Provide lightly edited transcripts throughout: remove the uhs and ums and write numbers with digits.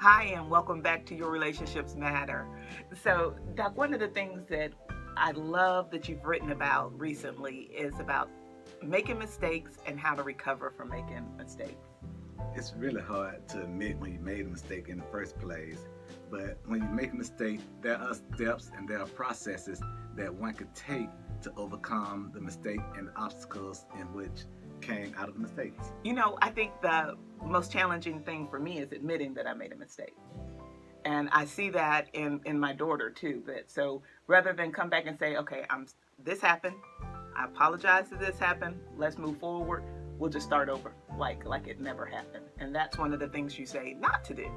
Hi, and welcome back to Your Relationships Matter. So, Doc, one of the things that I love that you've written about recently is about making mistakes and how to recover from making mistakes. It's really hard to admit when you made a mistake in the first place. But when you make a mistake, there are steps and there are processes that one could take to overcome the mistake and the obstacles in which came out of the mistakes. I think the most challenging thing for me is admitting that I made a mistake. And I see that in my daughter too. But so rather than come back and say, okay, this happened, I apologize that this happened, let's move forward, we'll just start over like it never happened. And that's one of the things you say not to do.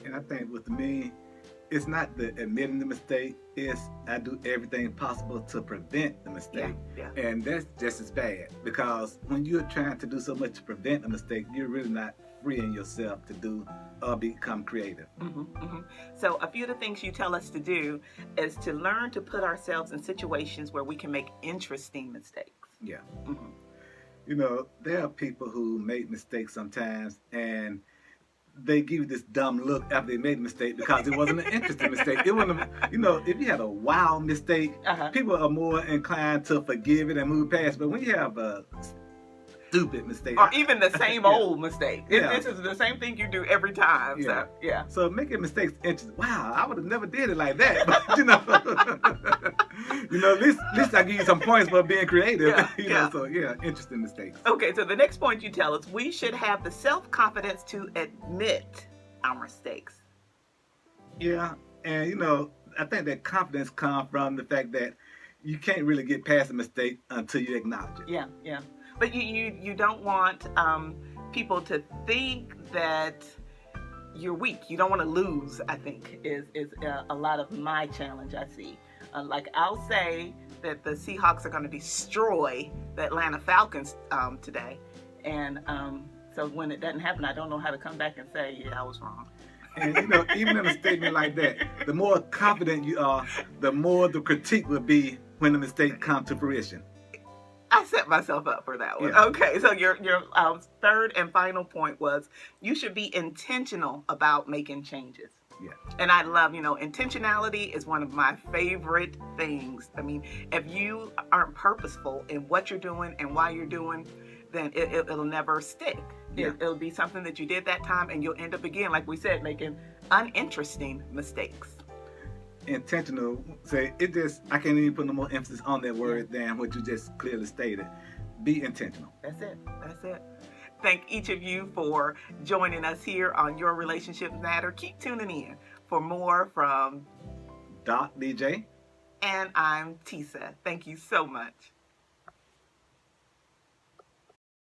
And I think with me, it's not the admitting the mistake, it's I do everything possible to prevent the mistake. Yeah. And that's just as bad because when you're trying to do so much to prevent a mistake, you're really not freeing yourself to do or become creative. So a few of the things you tell us to do is to learn to put ourselves in situations where we can make interesting mistakes. Yeah. Mm-hmm. There are people who make mistakes sometimes and they give you this dumb look after they made a mistake because it wasn't an interesting mistake. It wasn't, if you had a wild mistake, people are more inclined to forgive it and move past. But when you have a stupid mistake, or even the same old mistake, Yeah. this is the same thing you do every time. Yeah. So yeah. So making mistakes interesting. Wow, I would have never did it like that. But at least I give you some points for being creative. Yeah. So interesting mistakes. Okay, so the next point you tell us, we should have the self-confidence to admit our mistakes. Yeah, and I think that confidence comes from the fact that you can't really get past a mistake until you acknowledge it. Yeah. But you don't want people to think that you're weak. You don't want to lose, I think, is a lot of my challenge I see. Like I'll say that the Seahawks are going to destroy the Atlanta Falcons today. And so when it doesn't happen, I don't know how to come back and say, yeah, I was wrong. And even in a statement like that, the more confident you are, the more the critique will be when the mistake comes to fruition. I set myself up for that one. Yeah. Okay, so your third and final point was you should be intentional about making changes. Yeah. And I love, intentionality is one of my favorite things. I mean, if you aren't purposeful in what you're doing and why you're doing, then it'll never stick. Yeah. It'll be something that you did that time and you'll end up again, like we said, making uninteresting mistakes. Intentional, say it just, I can't even put no more emphasis on that word than what you just clearly stated. Be intentional. That's it. Thank each of you for joining us here on Your Relationships Matter. Keep tuning in for more from Doc DJ. And I'm Tisa. Thank you so much.